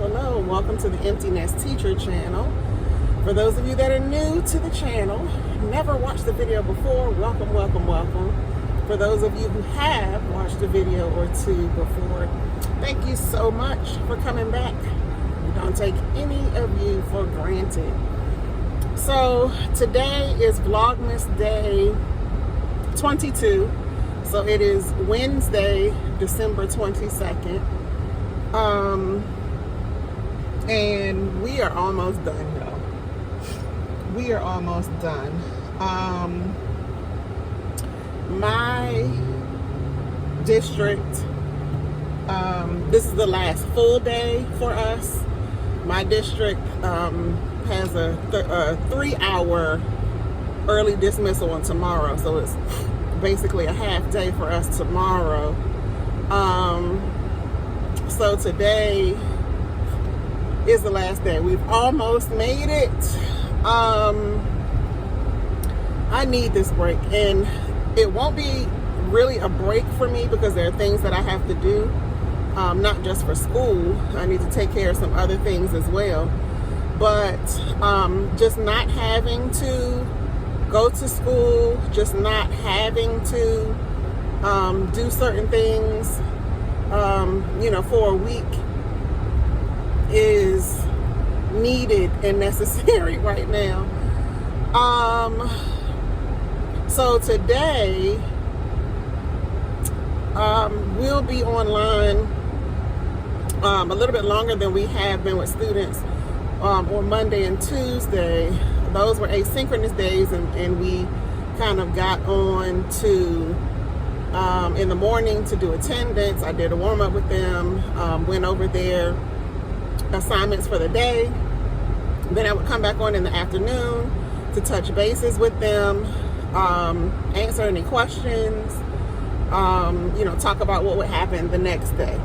Hello, welcome to the Empty Nest Teacher channel. For those of you that are new to the channel, never watched the video before, welcome, welcome, welcome. For those of you who have watched a video or two before, thank you so much for coming back. We don't take any of you for granted. So today is Vlogmas Day 22. So it is Wednesday, December 22nd. And we are almost done, y'all. We are almost done. My district, this is the last full day for us. My district has a 3-hour early dismissal on tomorrow, so it's basically a half day for us tomorrow. So today is the last day. We've almost made it. I need this break, and it won't be really a break for me because there are things that I have to do, not just for school. I need to take care of some other things as well, but just not having to go to school, just not having to do certain things, for a week is needed and necessary right now. So today we'll be online a little bit longer than we have been with students on Monday and Tuesday. Those were asynchronous days, and we kind of got on to in the morning to do attendance. I did a warm-up with them, went over their assignments for the day. Then I would come back on in the afternoon to touch bases with them, answer any questions, talk about what would happen the next day.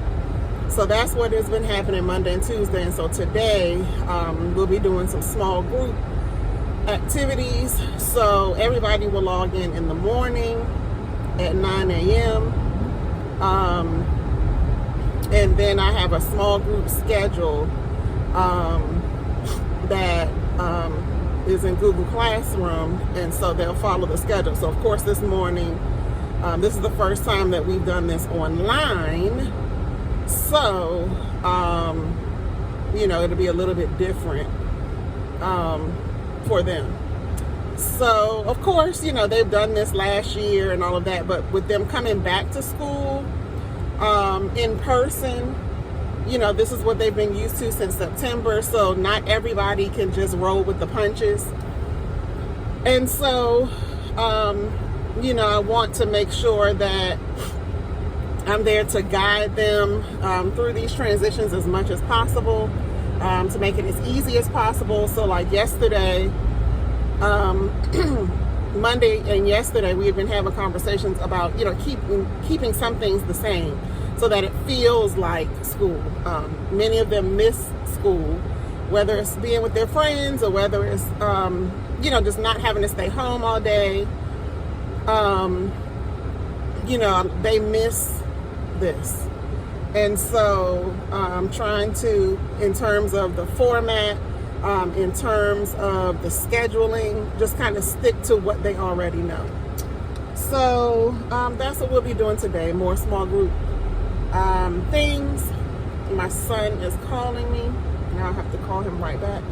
So that's what has been happening Monday and Tuesday. And so today we'll be doing some small group activities. So everybody will log in the morning at 9 a.m. And then I have a small group schedule that is in Google Classroom, and so they'll follow the schedule. So of course this morning, this is the first time that we've done this online, so it'll be a little bit different for them. So of course, they've done this last year and all of that, but with them coming back to school in person, this is what they've been used to since September, so not everybody can just roll with the punches. And so, I want to make sure that I'm there to guide them through these transitions as much as possible, to make it as easy as possible. So like yesterday, Monday and yesterday, we have been having conversations about, keeping some things the same so that it feels like school. Many of them miss school, whether it's being with their friends or whether it's, just not having to stay home all day. They miss this. And so I'm trying to, in terms of the format, in terms of the scheduling, just kind of stick to what they already know. So that's what we'll be doing today, more small group things. My son is calling me. Now I have to call him right back.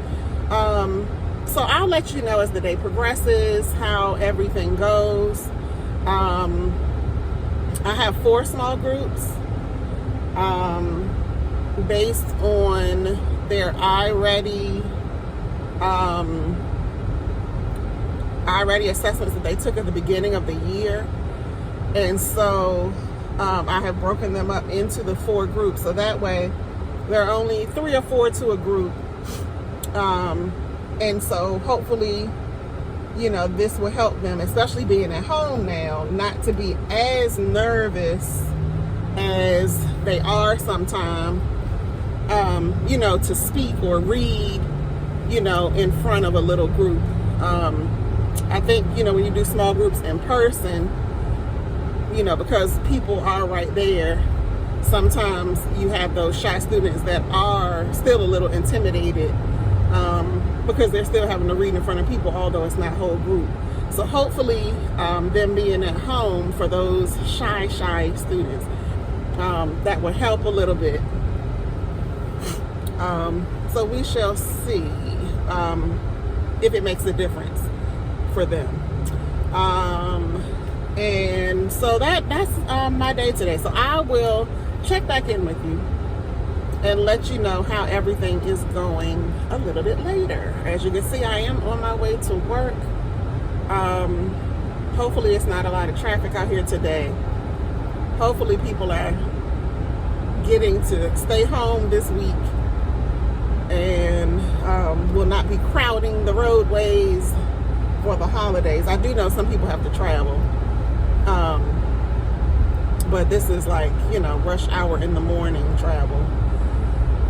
So I'll let you know as the day progresses how everything goes. I have 4 small groups based on their iReady assessments that they took at the beginning of the year. And so I have broken them up into the 4 groups, so that way there are only 3 or 4 to a group. And so hopefully, this will help them, especially being at home now, not to be as nervous as they are sometimes, to speak or read, in front of a little group. I think, when you do small groups in person, because people are right there, sometimes you have those shy students that are still a little intimidated because they're still having to read in front of people, although it's not whole group. So hopefully them being at home for those shy students, that will help a little bit. So we shall see if it makes a difference for them. And so that's my day today. So I will check back in with you and let you know how everything is going a little bit later. As you can see, I am on my way to work. Hopefully it's not a lot of traffic out here today. Hopefully people are getting to stay home this week and will not be crowding the roadways for the holidays. I do know some people have to travel. But this is like, you know, rush hour in the morning travel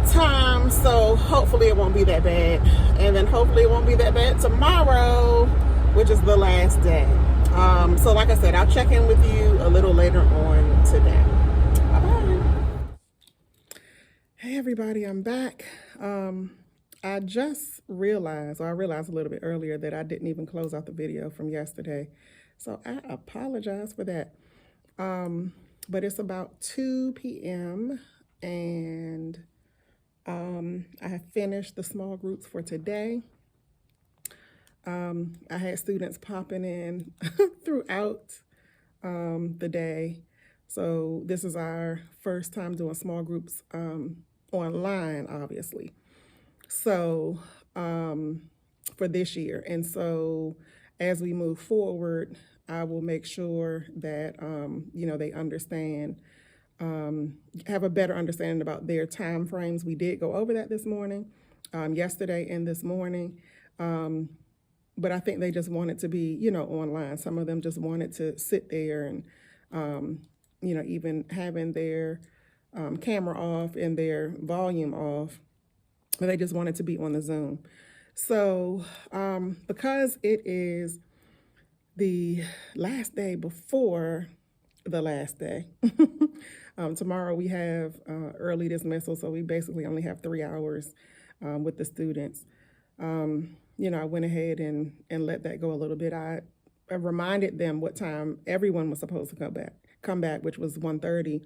time. So hopefully it won't be that bad. And then hopefully it won't be that bad tomorrow, which is the last day. So like I said, I'll check in with you a little later on today. Bye-bye. Hey everybody, I'm back. I just realized, or I realized a little bit earlier that I didn't even close out the video from yesterday. So I apologize for that. But it's about 2 p.m. and I have finished the small groups for today. I had students popping in throughout the day. So this is our first time doing small groups online, obviously. So for this year. And so as we move forward, I will make sure that, you know, they understand, have a better understanding about their time frames. We did go over that this morning, yesterday and this morning. But I think they just wanted to be, you know, online. Some of them just wanted to sit there and, you know, even having their camera off and their volume off, but they just wanted to be on the Zoom. So because it is the last day before the last day, tomorrow we have early dismissal, so we basically only have 3 hours with the students. You know, I went ahead and let that go a little bit. I reminded them what time everyone was supposed to come back, which was 1:30,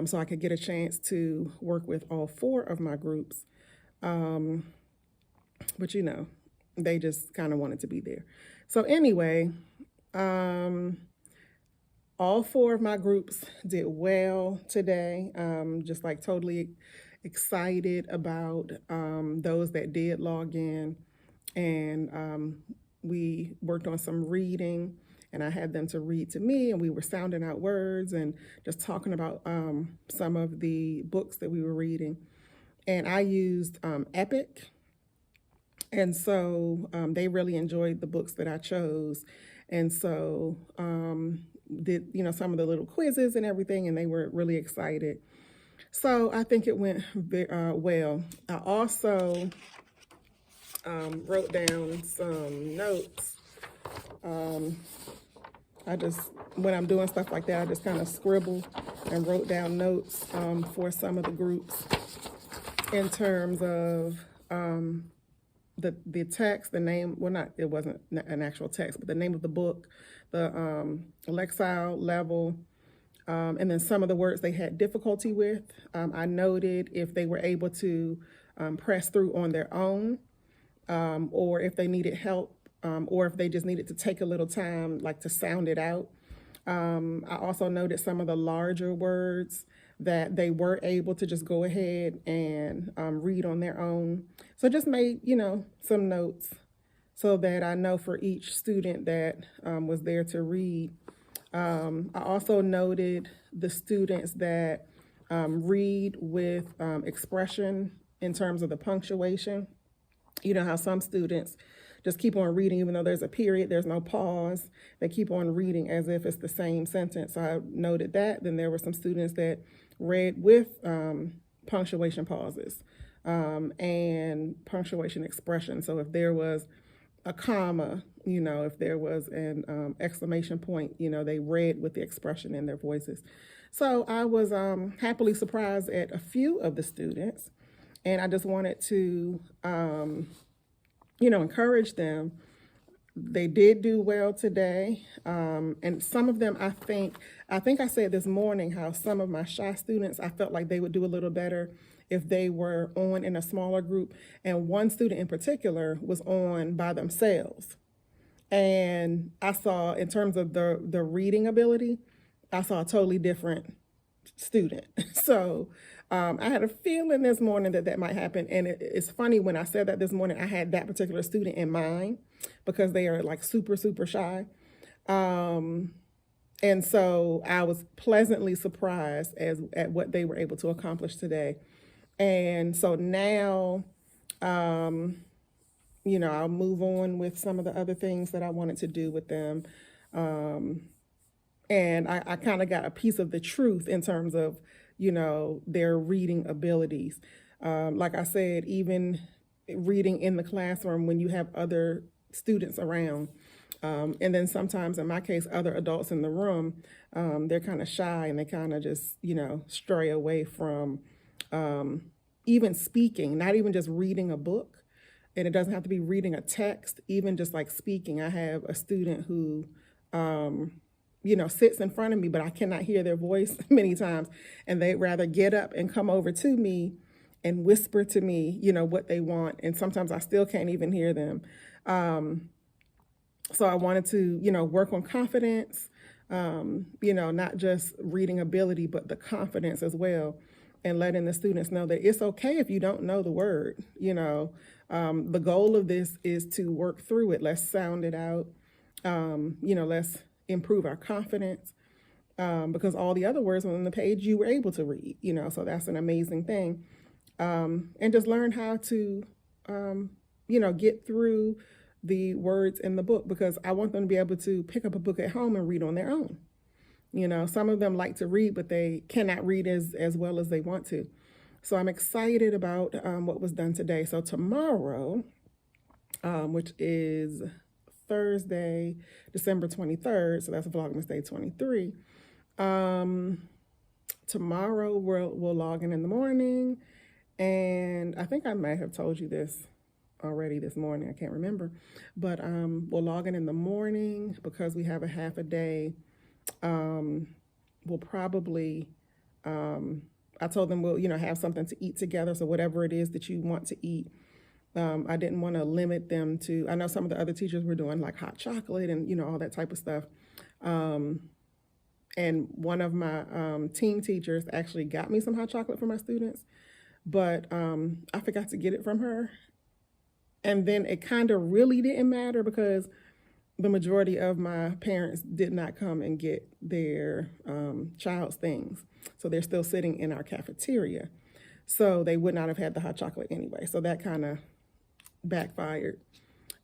so I could get a chance to work with all 4 of my groups. But you know, they just kind of wanted to be there. So anyway, all 4 of my groups did well today. Just like totally excited about those that did log in. And we worked on some reading, and I had them to read to me, and we were sounding out words and just talking about some of the books that we were reading. And I used Epic, and so they really enjoyed the books that I chose. And so did, you know, some of the little quizzes and everything, and they were really excited. So I think it went well. I also wrote down some notes. I just, when I'm doing stuff like that, I just kind of scribble and wrote down notes for some of the groups in terms of the text, the name, well, not, it wasn't an actual text, but the name of the book, the lexile level, and then some of the words they had difficulty with. I noted if they were able to press through on their own, or if they needed help, or if they just needed to take a little time, like to sound it out. I also noted some of the larger words that they were able to just go ahead and read on their own. So just made, you know, some notes so that I know for each student that was there to read. I also noted the students that read with expression in terms of the punctuation. You know how some students just keep on reading, even though there's a period, there's no pause. They keep on reading as if it's the same sentence. So I noted that. Then there were some students that read with punctuation pauses and punctuation expression. So if there was a comma, if there was an exclamation point, they read with the expression in their voices. So I was happily surprised at a few of the students, and I just wanted to, encourage them. They did do well today, and some of them, I think I said this morning how some of my shy students, I felt like they would do a little better if they were on in a smaller group, and one student in particular was on by themselves. And I saw, in terms of the reading ability, I saw a totally different student. So I had a feeling this morning that might happen. And it's funny, when I said that this morning, I had that particular student in mind because they are like super, super shy. And so I was pleasantly surprised at what they were able to accomplish today. And so now, I'll move on with some of the other things that I wanted to do with them. And I kind of got a piece of the truth in terms of, their reading abilities. Like I said, even reading in the classroom when you have other students around, and then sometimes, in my case, other adults in the room, they're kind of shy and they kind of just, stray away from even speaking, not even just reading a book. And it doesn't have to be reading a text, even just like speaking. I have a student who, sits in front of me, but I cannot hear their voice many times. And they'd rather get up and come over to me and whisper to me, what they want. And sometimes I still can't even hear them. So I wanted to, work on confidence, not just reading ability, but the confidence as well. And letting the students know that it's okay if you don't know the word. The goal of this is to work through it. Let's sound it out. Let's improve our confidence, because all the other words on the page you were able to read, so that's an amazing thing. And just learn how to, get through the words in the book, because I want them to be able to pick up a book at home and read on their own. Some of them like to read, but they cannot read as well as they want to. So I'm excited about what was done today. So tomorrow, which is Thursday, December 23rd, so that's Vlogmas Day 23. Tomorrow we'll log in the morning, and I think I might have told you this already this morning. I can't remember, but we'll log in the morning because we have a half a day. We'll probably, I told them we'll, have something to eat together. So whatever it is that you want to eat, I didn't want to limit them to, I know some of the other teachers were doing like hot chocolate and, all that type of stuff. And one of my team teachers actually got me some hot chocolate for my students, but I forgot to get it from her. And then it kind of really didn't matter because the majority of my parents did not come and get their child's things. So they're still sitting in our cafeteria. So they would not have had the hot chocolate anyway. So that kind of backfired.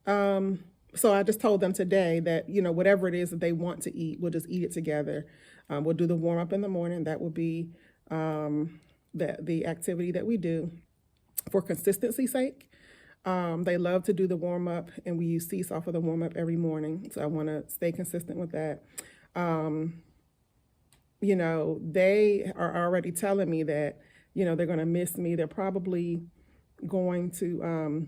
So I just told them today that, whatever it is that they want to eat, we'll just eat it together. We'll do the warm up in the morning. That will be the activity that we do for consistency's sake. They love to do the warm up, and we use Seesaw for the warm up every morning. So I want to stay consistent with that. They are already telling me that, they're going to miss me. They're probably going to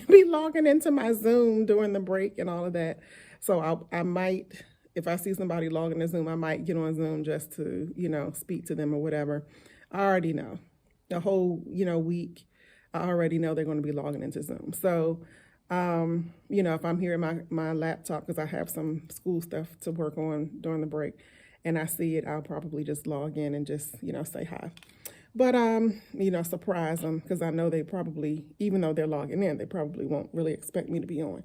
be logging into my Zoom during the break and all of that. So I might, if I see somebody logging to Zoom, I might get on Zoom just to, speak to them or whatever. I already know the whole, week. I already know they're going to be logging into Zoom. So, if I'm here in my laptop, because I have some school stuff to work on during the break, and I see it, I'll probably just log in and just, say hi. But, surprise them, because I know they probably, even though they're logging in, they probably won't really expect me to be on.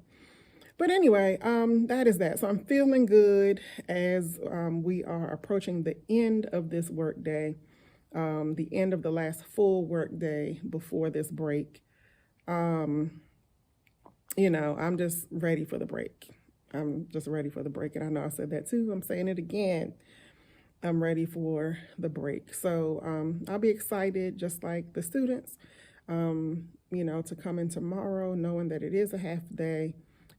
But anyway, that is that. So I'm feeling good as we are approaching the end of this work day. The end of the last full work day before this break. I'm just ready for the break. I'm just ready for the break. And I know I said that too. I'm saying it again. I'm ready for the break. So I'll be excited, just like the students, to come in tomorrow, knowing that it is a half day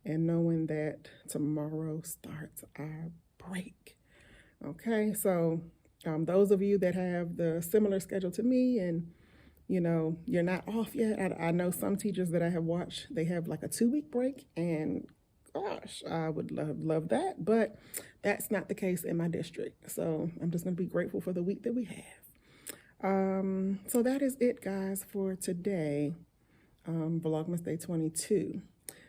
and knowing that tomorrow starts our break. Okay, so those of you that have the similar schedule to me and you know, you're not off yet. I know some teachers that I have watched, they have like a 2-week break, and gosh, I would love that, but that's not the case in my district. So I'm just gonna be grateful for the week that we have. So that is it, guys, for today, Vlogmas Day 22.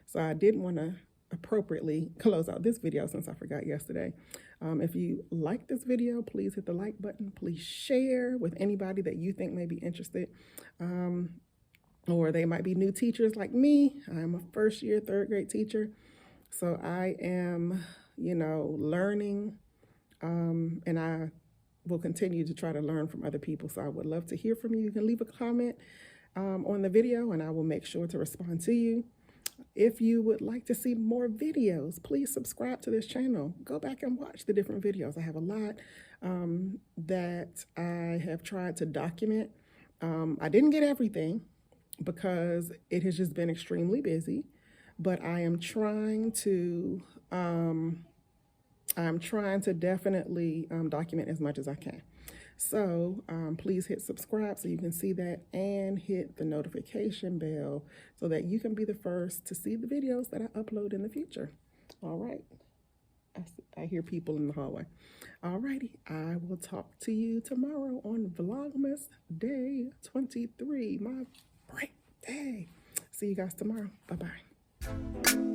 So I did want to appropriately close out this video since I forgot yesterday. If you like this video, please hit the like button. Please share with anybody that you think may be interested, or they might be new teachers like me. I'm a first-year, third-grade teacher, so I am, you know, learning, and I will continue to try to learn from other people. So I would love to hear from you. You can leave a comment on the video, and I will make sure to respond to you. If you would like to see more videos, please subscribe to this channel. Go back and watch the different videos. I have a lot that I have tried to document. I didn't get everything because it has just been extremely busy, but I am trying to definitely document as much as I can. So please hit subscribe so you can see that, and hit the notification bell so that you can be the first to see the videos that I upload in the future. All right. I hear people in the hallway. All righty. I will talk to you tomorrow on Vlogmas Day 23, my break day. See you guys tomorrow. Bye-bye.